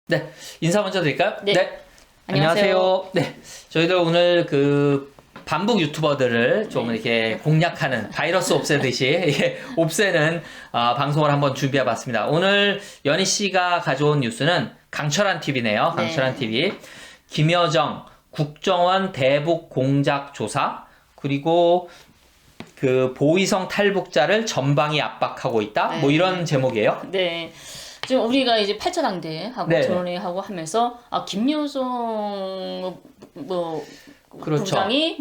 네, 인사 먼저 드릴까요? 네. 안녕하세요. 네, 저희들 오늘 그 반북 유튜버들을 좀 이렇게 공략하는 바이러스 없애듯이 이게 없애는 방송을 한번 준비해봤습니다. 오늘 연희 씨가 가져온 뉴스는 강철한 TV네요. 강철한 TV. 김여정 국정원 대북 공작 조사, 그리고 그 보위성 탈북자를 전방위 압박하고 있다. 뭐 이런 제목이에요. 네. 지금 우리가 이제 8차 당대하고 네. 전원회하고 하면서 김여정 그렇죠. 부장이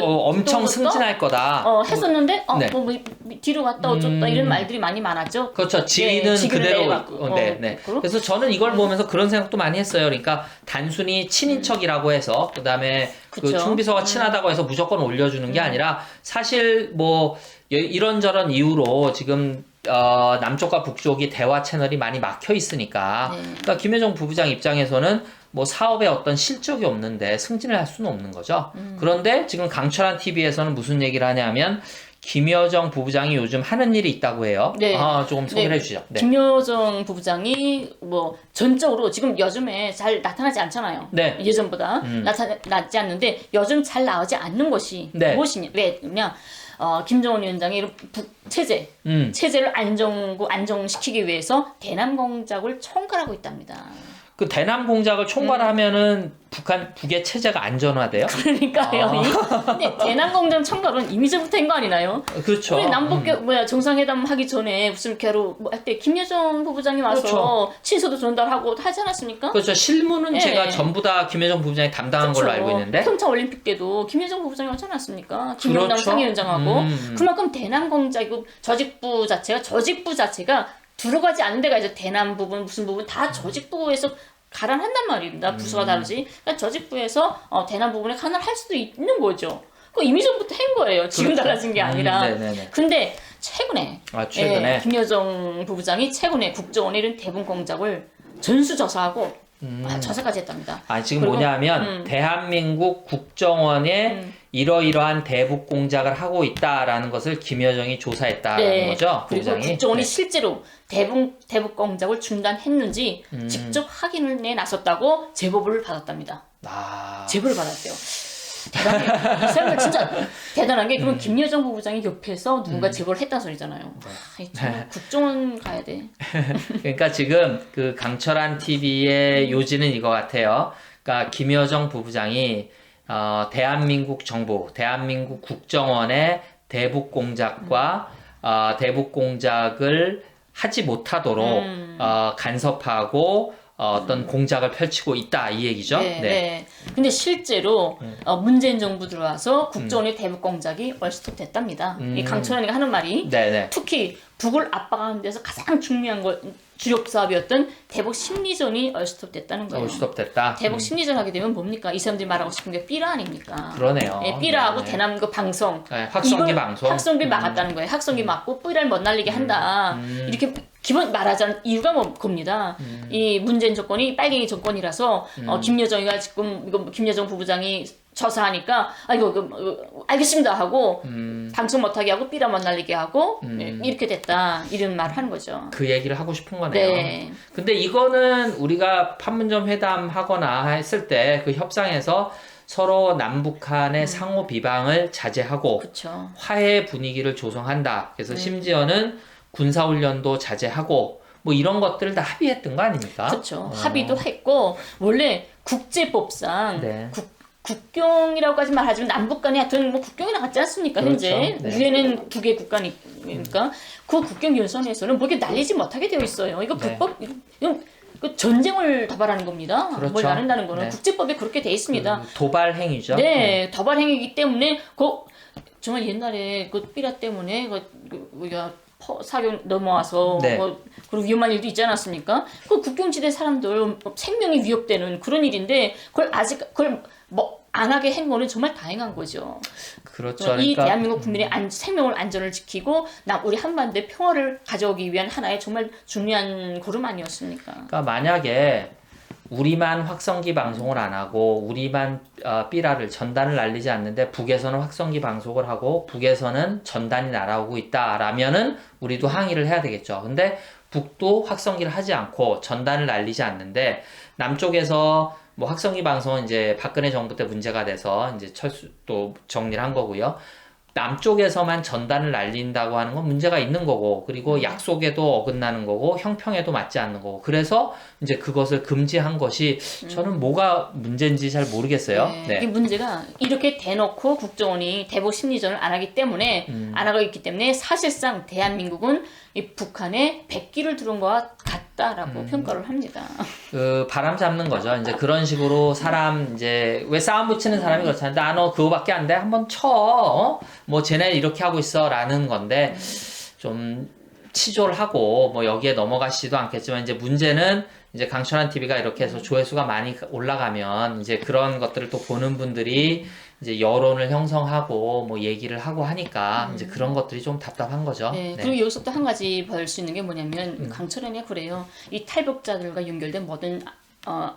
엄청 승진할 거다. 했었는데 네. 뒤로 갔다 어쩌다 이런 말들이 많이 많았죠. 그렇죠. 지위는 그대로. 네. 그렇고. 그래서 저는 이걸 보면서 그런 생각도 많이 했어요. 그러니까 단순히 친인척이라고 해서 그다음에 그 총비서가 친하다고 해서 무조건 올려주는 게 아니라 사실 뭐 이런저런 이유로 지금 남쪽과 북쪽이 대화 채널이 많이 막혀 있으니까 그러니까 김여정 부부장 입장에서는 뭐 사업에 어떤 실적이 없는데 승진을 할 수는 없는 거죠. 그런데 지금 강철한 TV에서는 무슨 얘기를 하냐면 김여정 부부장이 요즘 하는 일이 있다고 해요. 네. 조금 소개를 해주시죠. 네. 김여정 부부장이 뭐 전적으로 지금 요즘에 잘 나타나지 않잖아요. 네. 예전보다 나타나지 않는데 요즘 잘 나오지 않는 것이 무엇이냐? 왜냐? 김정은 위원장이 이런 체제, 체제를 안정시키기 위해서 대남 공작을 총괄하고 있답니다. 그 대남 공작을 총괄하면은 북의 체제가 안전화돼요? 그러니까요. 근데 대남 공작 총괄은 이미 전부터 한 거 아니나요? 그렇죠. 우리 남북 정상회담 하기 전에 무슨 이렇게 할 때 김여정 부부장이 와서 친서도 전달하고 하지 않았습니까? 그렇죠. 실무는 제가 전부 다 김여정 부부장이 담당한 걸로 알고 있는데. 평창 올림픽 때도 김여정 부부장이 왔지 않았습니까? 김영남 상임위원장하고. 그만큼 대남 공작이고 조직부 자체가 들어가지 않는 데가 이제 대남 부분 무슨 부분 다 조직부에서 가란한단 말입니다. 부서가 다르지. 그러니까 조직부에서 대남 부분에 가난할 수도 있는 거죠. 그거 이미 전부터 한 거예요. 지금 달라진 게 아니라. 근데 최근에 김여정 부부장이 최근에 국정원에 이런 대북 공작을 전수조사하고 조사까지 했답니다. 지금 뭐냐면 대한민국 국정원에 이러이러한 대북 공작을 하고 있다라는 것을 김여정이 조사했다라는 거죠. 그리고 부부장이. 국정원이 실제로 대북 공작을 중단했는지 직접 확인을 나섰다고 제보를 받았답니다. 제보를 받았대요. 대단해. 이 사람들 진짜 대단한 게 그럼 김여정 부부장이 옆에서 누군가 제보를 했다는 소리잖아요. 정말 국정원 가야 돼. 그러니까 지금 그 강철한 TV의 요지는 이거 같아요. 그러니까 김여정 부부장이 대한민국 정부, 대한민국 국정원의 대북 공작과 대북 공작을 하지 못하도록 간섭하고 어떤 공작을 펼치고 있다 이 얘기죠. 네. 근데 실제로 문재인 정부 들어와서 국정원의 대북 공작이 얼스톱 됐답니다. 이 강철환이가 하는 말이 특히 북을 압박하는 데서 가장 중요한 주력 사업이었던 대북 심리전이 얼스톱 됐다는 거예요. 얼스톱 됐다. 대북 심리전 하게 되면 뭡니까? 이 사람들이 말하고 싶은 게 삐라 아닙니까? 그러네요. 삐라하고 대남 그 방송. 확성기 방송. 확성기 막았다는 거예요. 확성기 막고 삐라를 못 날리게 한다. 이렇게 기본 말하자는 이유가 겁니다. 이 문재인 정권이 빨갱이 정권이라서 김여정이가 지금 이거 김여정 부부장이 조사하니까 알겠습니다 하고 방송 못하게 하고 삐라 못 날리게 하고 이렇게 됐다 이런 말을 하는 거죠. 그 얘기를 하고 싶은 거네요. 근데 이거는 우리가 판문점 회담 하거나 했을 때 그 협상에서 서로 남북한의 상호 비방을 자제하고 화해 분위기를 조성한다. 그래서 심지어는 군사훈련도 자제하고 뭐 이런 것들을 다 합의했던 거 아닙니까? 그렇죠. 합의도 했고 원래 국제법상 국경이라고까지 말하지만 남북 간에 하여튼 뭐 국경이 나갔지 않습니까? 현재 유엔은 두 개 국가니까 그 국경 연선에서는 뭐 이렇게 날리지 못하게 되어 있어요. 이거 불법 이건 전쟁을 도발하는 겁니다. 뭘 나른다는 거는 국제법에 그렇게 돼 있습니다. 도발 행위죠. 도발 행위이기 때문에 정말 옛날에 그 삐라 때문에 사격 넘어와서 그리고 위험한 일도 있지 않았습니까? 그 국경지대 사람들 생명이 위협되는 그런 일인데 그걸 안 하게 한 거는 정말 다행한 거죠. 그렇죠. 이 대한민국 국민의 생명을 안전을 지키고 우리 한반도의 평화를 가져오기 위한 하나의 정말 중요한 걸음 아니었습니까? 그러니까 만약에 우리만 확성기 방송을 안 하고 우리만 삐라를 전단을 날리지 않는데 북에서는 확성기 방송을 하고 북에서는 전단이 날아오고 있다라면은 우리도 항의를 해야 되겠죠. 근데 북도 확성기를 하지 않고 전단을 날리지 않는데 남쪽에서 뭐 확성기 방송은 이제 박근혜 정부 때 문제가 돼서 이제 또 정리를 한 거고요. 남쪽에서만 전단을 날린다고 하는 건 문제가 있는 거고, 그리고 약속에도 어긋나는 거고, 형평에도 맞지 않는 거고, 그래서 이제 그것을 금지한 것이 저는 뭐가 문제인지 잘 모르겠어요. 네. 이 문제가 이렇게 대놓고 국정원이 대북 심리전을 안 하기 때문에 안 하고 있기 때문에 사실상 대한민국은 이 북한에 백기를 들은 것과 같다라고 평가를 합니다. 그 바람 잡는 거죠. 이제 그런 식으로 사람 이제 왜 싸움 붙이는 사람이 그렇잖아요. 나 너 그거밖에 안 돼. 한번 쳐. 뭐 쟤네 이렇게 하고 있어라는 건데 좀 치졸 하고 뭐 여기에 넘어가시지도 않겠지만 이제 문제는 이제 강철한 TV가 이렇게 해서 조회수가 많이 올라가면 이제 그런 것들을 또 보는 분들이 이제 여론을 형성하고 뭐 얘기를 하고 하니까 이제 그런 것들이 좀 답답한 거죠. 네, 네. 그리고 여기서 또 한 가지 볼 수 있는 게 뭐냐면 강철현이 그래요. 이 탈북자들과 연결된 모든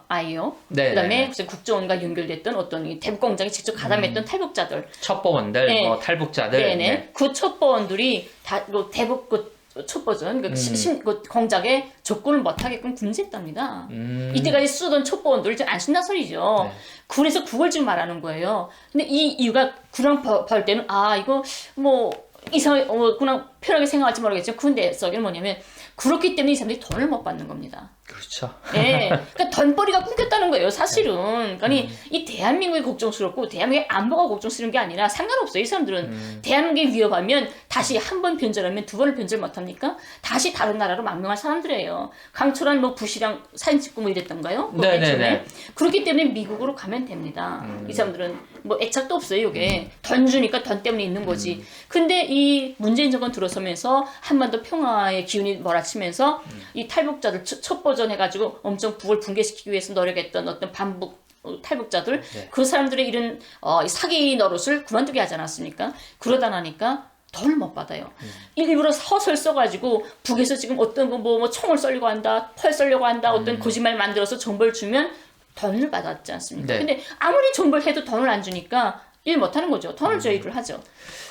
아이요. 네, 그다음에 네. 무슨 국정원과 연결됐던 어떤 이 대북 공장에 직접 가담했던 탈북자들. 첩보원들, 네. 뭐 탈북자들. 네네. 네. 그 첩보원들이 다 대북 첩보전 그 공작에 접근을 못하게끔 금지했답니다. 이때까지 쓰던 첩보원들을 지금 안 쓴다 소리죠. 네. 그래서 그걸 지금 말하는 거예요. 근데 이 이유가 그냥 볼 때는 이거 뭐 이상하게 그냥 편하게 생각할지 모르겠지만 근데 썩이는 뭐냐면 그렇기 때문에 이 사람들이 돈을 못 받는 겁니다. 그렇죠. 네, 그러니까 돈벌이가 끊겼다는 거예요, 사실은. 그러니까 이 대한민국이 걱정스럽고 대한민국의 안보가 걱정스러운 게 아니라 상관없어요. 이 사람들은 대한민국이 위협하면 다시 한 번 변절하면 두 번을 변절 못합니까? 다시 다른 나라로 망명할 사람들이에요. 강철한 뭐 부시랑 사진 찍고 뭐 이랬던가요? 뭐 네네네. 그렇기 때문에 미국으로 가면 됩니다. 이 사람들은 뭐 애착도 없어요, 이게. 돈 주니까 돈 때문에 있는 거지. 근데 이 문재인 정권 들어서면서 한반도 평화의 기운이 몰아치면서 이 탈북자들 첩보전 해가지고 엄청 북을 붕괴시키기 위해서 노력했던 어떤 반북 탈북자들 네. 그 사람들의 이런 사기 노릇을 그만두게 하지 않았습니까? 그러다 나니까 돈을 못 받아요. 일부러 서술 써가지고 북에서 지금 어떤 거 뭐 총을 쏘려고 한다, 활 쏘려고 한다, 어떤 거짓말 만들어서 정보를 주면 돈을 받았지 않습니까? 네. 근데 아무리 정보를 해도 돈을 안 주니까 일 못하는 거죠. 돈을 줘야 일을 하죠.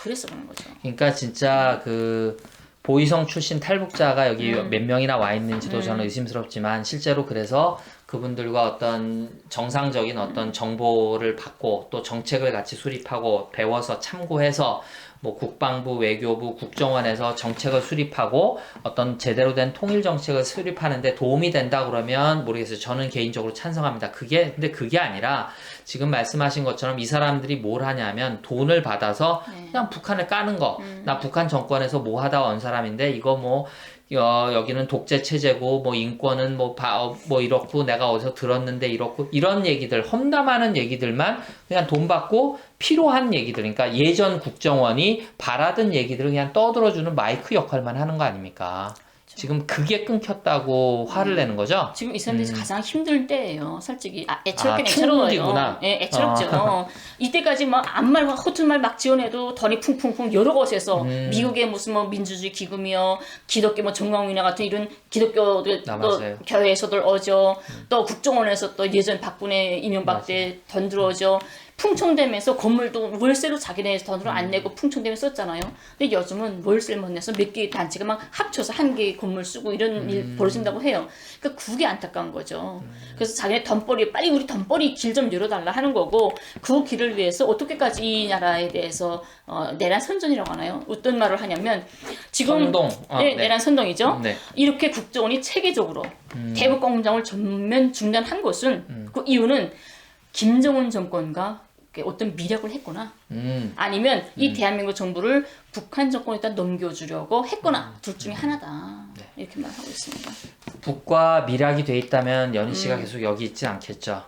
그래서 그런 거죠. 그러니까 진짜 그 보이성 출신 탈북자가 여기 몇 명이나 와 있는지도 저는 의심스럽지만 실제로 그래서 그분들과 어떤 정상적인 어떤 정보를 받고 또 정책을 같이 수립하고 배워서 참고해서 뭐 국방부, 외교부, 국정원에서 정책을 수립하고 어떤 제대로 된 통일 정책을 수립하는데 도움이 된다 그러면 모르겠어요. 저는 개인적으로 찬성합니다. 근데 그게 아니라 지금 말씀하신 것처럼 이 사람들이 뭘 하냐면 돈을 받아서 그냥 북한을 까는 거. 나 북한 정권에서 뭐 하다 온 사람인데 이거 뭐 여기는 독재 체제고 뭐 인권은 뭐 이렇고 내가 어디서 들었는데 이렇고 이런 얘기들 험담하는 얘기들만 그냥 돈 받고 필요한 얘기들 그러니까 예전 국정원이 바라던 얘기들을 그냥 떠들어주는 마이크 역할만 하는 거 아닙니까? 지금 그게 끊겼다고 화를 내는 거죠? 지금 이 사람들이 가장 힘들 때예요. 솔직히 애처롭긴 애처로워요. 충분히구나. 예, 애처롭죠. 이때까지 막 아무 말 허튼 말 막 지어내도 돈이 쿵쿵쿵 여러 곳에서 미국의 무슨 뭐 민주주의 기금이요, 기독교 뭐 정광훈이나 같은 이런 기독교 또 교회에서들 오죠. 또 국정원에서 또 예전 박근혜 이명박 때 돈 들어오죠. 풍청되면서 건물도 월세로 자기네 돈으로 안 내고 풍청되면서 썼잖아요. 근데 요즘은 월세를 못 내서 몇 개 단체가 막 합쳐서 한 개 건물 쓰고 이런 일 벌어진다고 해요. 그러니까 그게 안타까운 거죠. 그래서 자기네 돈벌이 빨리 우리 돈벌이 길 좀 열어달라 하는 거고 그 길을 위해서 어떻게까지 이 나라에 대해서 내란 선전이라고 하나요? 어떤 말을 하냐면 지금 선동. 네, 내란 선동이죠. 네. 이렇게 국정원이 체계적으로 대북 공장을 전면 중단한 것은 그 이유는 김정은 정권과 어떤 미력을 했거나 아니면 이 대한민국 정부를 북한 정권에다 넘겨주려고 했거나 둘 중에 하나다. 이렇게 말하고 있습니다. 북과 밀약이 돼 있다면 연희 씨가 계속 여기 있지 않겠죠.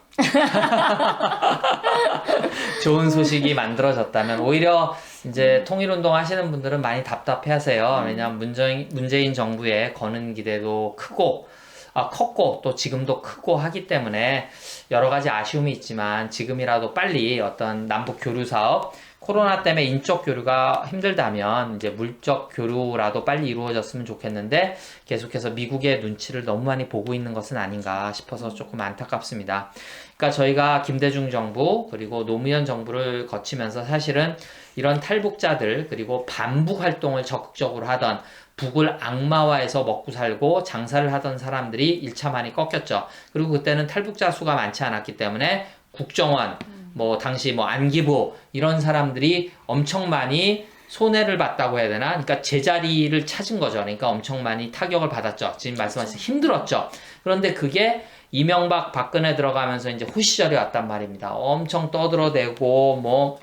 좋은 소식이 만들어졌다면 오히려 이제 통일운동 하시는 분들은 많이 답답해하세요. 왜냐하면 문재인 정부의 거는 기대도 컸고 또 지금도 크고 하기 때문에 여러 가지 아쉬움이 있지만 지금이라도 빨리 어떤 남북 교류 사업 코로나 때문에 인적 교류가 힘들다면 이제 물적 교류라도 빨리 이루어졌으면 좋겠는데 계속해서 미국의 눈치를 너무 많이 보고 있는 것은 아닌가 싶어서 조금 안타깝습니다. 그러니까 저희가 김대중 정부 그리고 노무현 정부를 거치면서 사실은 이런 탈북자들 그리고 반북 활동을 적극적으로 하던 북을 악마화해서 먹고 살고 장사를 하던 사람들이 1차 많이 꺾였죠. 그리고 그때는 탈북자 수가 많지 않았기 때문에 국정원 뭐 당시 뭐 안기부 이런 사람들이 엄청 많이 손해를 봤다고 해야 되나? 그러니까 제자리를 찾은 거죠. 그러니까 엄청 많이 타격을 받았죠. 지금 말씀하신 힘들었죠. 그런데 그게 이명박 박근혜 들어가면서 이제 후시절이 왔단 말입니다. 엄청 떠들어대고 뭐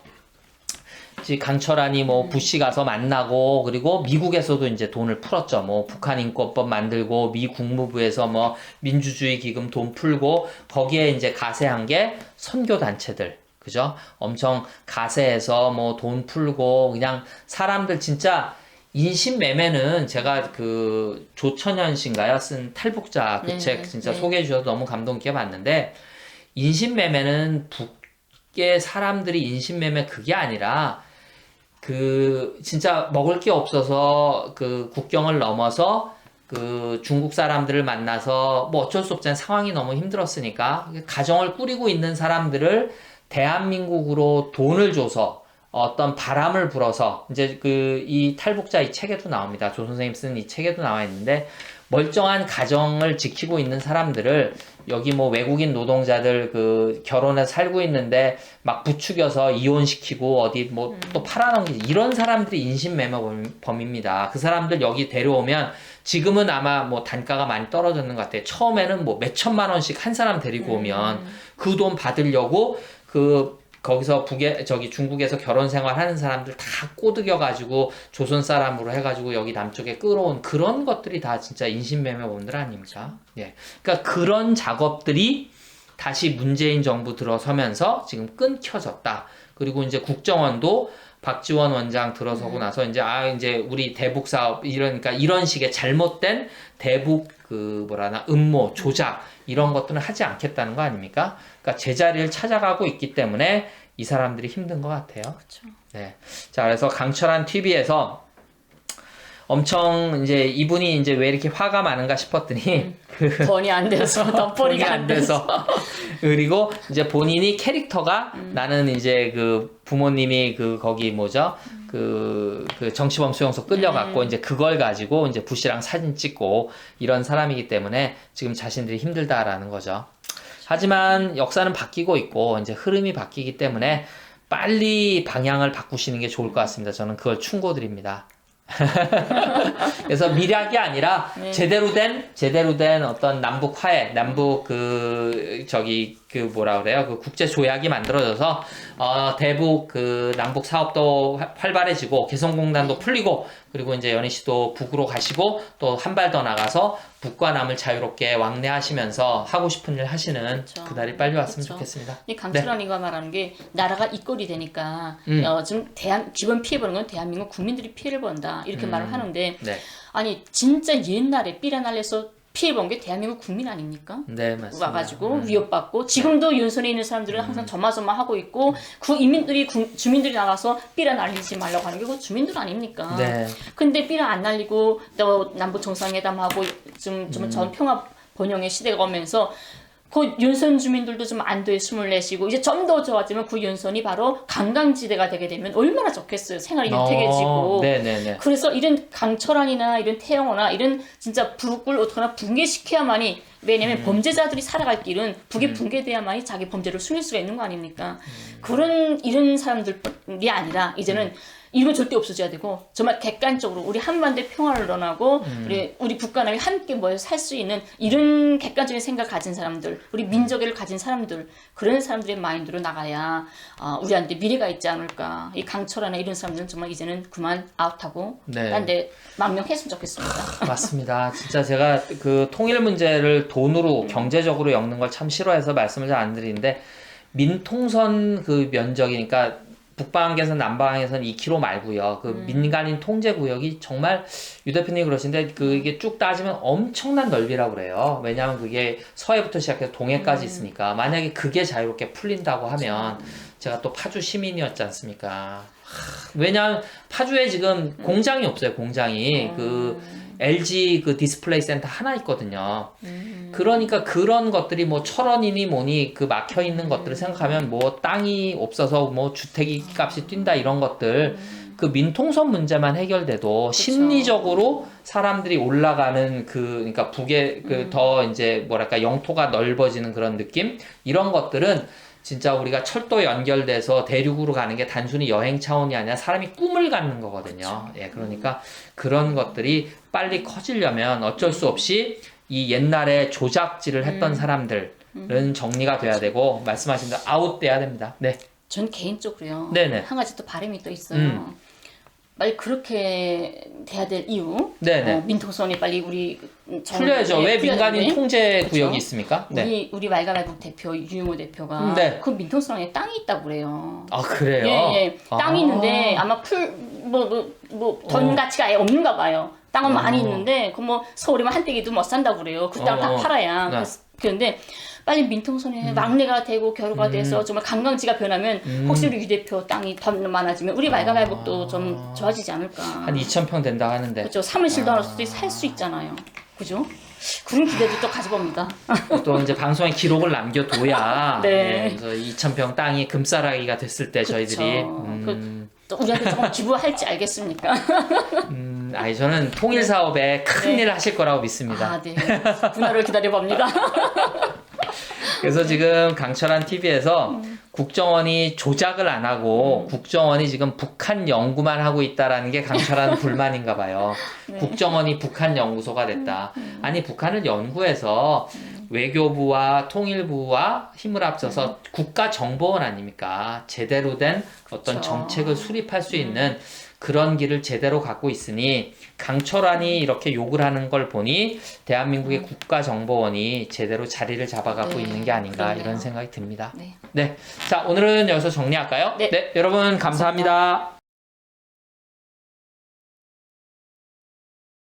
강철환이 뭐 부시 가서 만나고 그리고 미국에서도 이제 돈을 풀었죠. 뭐 북한 인권법 만들고 미 국무부에서 뭐 민주주의 기금 돈 풀고 거기에 이제 가세한 게 선교 단체들. 그죠? 엄청 가세해서 뭐 돈 풀고 그냥 사람들 진짜 인신매매는 제가 그 조천현 씨인가요? 쓴 탈북자 그 책 진짜 소개해 주셔서 너무 감동 있게 봤는데 인신매매는 북의 사람들이 인신매매 그게 아니라 그 진짜 먹을 게 없어서 그 국경을 넘어서 그 중국 사람들을 만나서 뭐 어쩔 수 없잖아요. 상황이 너무 힘들었으니까 가정을 꾸리고 있는 사람들을 대한민국으로 돈을 줘서 어떤 바람을 불어서 이제 그 이 탈북자 이 책에도 나옵니다. 조 선생님 쓴 이 책에도 나와 있는데 멀쩡한 가정을 지키고 있는 사람들을 여기 뭐 외국인 노동자들 그 결혼해서 살고 있는데 막 부추겨서 이혼시키고 어디 뭐 또 팔아넘기지 이런 사람들이 인신매매범입니다. 그 사람들 여기 데려오면 지금은 아마 뭐 단가가 많이 떨어졌는 것 같아요. 처음에는 뭐 몇천만 원씩 한 사람 데리고 오면 그 돈 받으려고 그 거기서 중국에서 결혼 생활하는 사람들 다 꼬드겨가지고 조선 사람으로 해가지고 여기 남쪽에 끌어온 그런 것들이 다 진짜 인신매매범들 아닙니까? 예. 그러니까 그런 작업들이 다시 문재인 정부 들어서면서 지금 끊겨졌다. 그리고 이제 국정원도 박지원 원장 들어서고 나서 이제 우리 대북 사업 이러니까 이런 식의 잘못된 대북 음모 조작 이런 것들은 하지 않겠다는 거 아닙니까? 그러니까 제자리를 찾아가고 있기 때문에 이 사람들이 힘든 것 같아요. 그렇죠. 네. 자, 그래서 강철한 TV에서 엄청 이제 이분이 이제 왜 이렇게 화가 많은가 싶었더니 돈이 안 돼서 덧벌이가 안 돼서 그리고 이제 본인이 캐릭터가 나는 이제 그 부모님이 거기 뭐죠 그 정치범 수용소 끌려갔고 이제 그걸 가지고 이제 부시랑 사진 찍고 이런 사람이기 때문에 지금 자신들이 힘들다라는 거죠. 하지만 역사는 바뀌고 있고 이제 흐름이 바뀌기 때문에 빨리 방향을 바꾸시는 게 좋을 것 같습니다. 저는 그걸 충고드립니다. 그래서 미략이 아니라 제대로 된 어떤 남북 화해, 남북 뭐라 그래요? 그 국제 조약이 만들어져서 대북 남북 사업도 활발해지고 개성공단도 풀리고 그리고 이제 연희 씨도 북으로 가시고 또 한 발 더 나가서 북과 남을 자유롭게 왕래하시면서 하고 싶은 일 하시는 그렇죠. 그날이 빨리 왔으면 그렇죠. 좋겠습니다. 이 강철환이가 말하는 게 나라가 이꼴이 되니까 지금 기본 피해 보는 건 대한민국 국민들이 피해를 본다 이렇게 말을 하는데 네. 아니 진짜 옛날에 삐라날려서 피해 본 게 대한민국 국민 아닙니까? 네, 맞습니다. 와가지고 위협받고 지금도 윤선에 있는 사람들은 항상 조마조마하고 있고 그 주민들이 나가서 삐라 날리지 말라고 하는 게 그 주민들 아닙니까? 네. 근데 삐라 안 날리고 또 남북 정상회담하고 좀 전 평화 번영의 시대가 오면서 그 윤선 주민들도 좀 안도의 숨을 내쉬고 이제 좀 더 좋아지면 그 윤선이 바로 관광지대가 되게 되면 얼마나 좋겠어요. 생활이 윤택해지고. 네네네. 그래서 이런 강철환이나 이런 태영호나 이런 진짜 북을 어떻게나 붕괴시켜야만이 왜냐면 범죄자들이 살아갈 길은 북이 붕괴돼야만이 자기 범죄를 숨길 수가 있는 거 아닙니까? 이런 사람들이 아니라 이제는 이건 절대 없어져야 되고 정말 객관적으로 우리 한반도의 평화를 논하고 우리 북과 남이 함께 모여서 살 수 있는 이런 객관적인 생각을 가진 사람들 우리 민족애를 가진 사람들 그런 사람들의 마인드로 나가야 우리한테 미래가 있지 않을까. 이 강철환이나 이런 사람들은 정말 이제는 그만 아웃하고 딴 데 망명했으면 좋겠습니다. 맞습니다. 진짜 제가 그 통일 문제를 돈으로 경제적으로 엮는 걸 참 싫어해서 말씀을 잘 안 드리는데 민통선 그 면적이니까 북방항에서는 남방항에서는 2km 말고요. 그 민간인 통제 구역이 정말 유 대표님이 그러신데 이게 쭉 따지면 엄청난 넓이라고 그래요. 왜냐하면 그게 서해부터 시작해서 동해까지 있으니까 만약에 그게 자유롭게 풀린다고 하면 제가 또 파주 시민이었지 않습니까? 왜냐하면 파주에 지금 공장이 없어요. 공장이 그 LG 그 디스플레이 센터 하나 있거든요. 그러니까 그런 것들이 뭐 철원이니 뭐니 그 막혀 있는 것들을 생각하면 뭐 땅이 없어서 뭐 주택이 값이 뛴다 이런 것들 그 민통선 문제만 해결돼도 심리적으로 사람들이 올라가는 그러니까 북에 그 더 이제 뭐랄까 영토가 넓어지는 그런 느낌 이런 것들은 진짜 우리가 철도 연결돼서 대륙으로 가는 게 단순히 여행 차원이 아니라 사람이 꿈을 갖는 거거든요. 예, 그러니까 그런 것들이 빨리 커지려면 어쩔 수 없이 이 옛날에 조작질을 했던 사람들은 정리가 돼야 되고 말씀하신 대로 아웃돼야 됩니다. 네. 전 개인적으로요. 네네. 한 가지 또 바람이 또 있어요. 빨리 그렇게 돼야 될 이유. 네네. 민통선이 빨리 우리 풀려야죠. 왜 민간인 되는데. 통제 그쵸? 구역이 있습니까? 네. 우리 말가발국 대표 유용호 대표가 네. 그 민통선에 땅이 있다고 그래요. 아 그래요? 예. 땅이 있는데 아마 돈 가치가 아예 없는가 봐요. 땅은 많이 있는데 그 뭐 서울이면 한떼기도 못 산다고 그래요. 그 땅 다 팔아야. 네. 그런데 빨리 민통선에 막내가 되고 결호가 돼서 정말 관광지가 변하면 혹시 우리 유 대표 땅이 더 많아지면 우리 말가발국도 좀 좋아지지 않을까. 한 2,000평 된다 하는데. 그렇죠. 사무실도 하나 살 수 있잖아요. 그죠? 그런 기대도 또 가져봅니다. 또 이제 방송에 기록을 남겨둬야 네. 예, 그래서 2,000평 땅이 금싸라기가 됐을 때 저희들이 또 우리한테 조금 기부할지 알겠습니까? 아니 저는 통일 사업에 큰 일을 하실 거라고 믿습니다. 아, 네. 분할을 기다려봅니다. 그래서 지금 강철한 TV에서 국정원이 조작을 안 하고 국정원이 지금 북한 연구만 하고 있다라는 게 강철한 불만인가 봐요. 네. 국정원이 북한 연구소가 됐다. 아니 북한을 연구해서 외교부와 통일부와 힘을 합쳐서 국가정보원 아닙니까? 제대로 된 어떤 그쵸. 정책을 수립할 수 있는 그런 길을 제대로 갖고 있으니 강철환이 이렇게 욕을 하는 걸 보니 대한민국의 국가정보원이 제대로 자리를 잡아가고 네, 있는 게 아닌가 그러네요. 이런 생각이 듭니다. 네. 네. 자, 오늘은 여기서 정리할까요? 네. 여러분 감사합니다.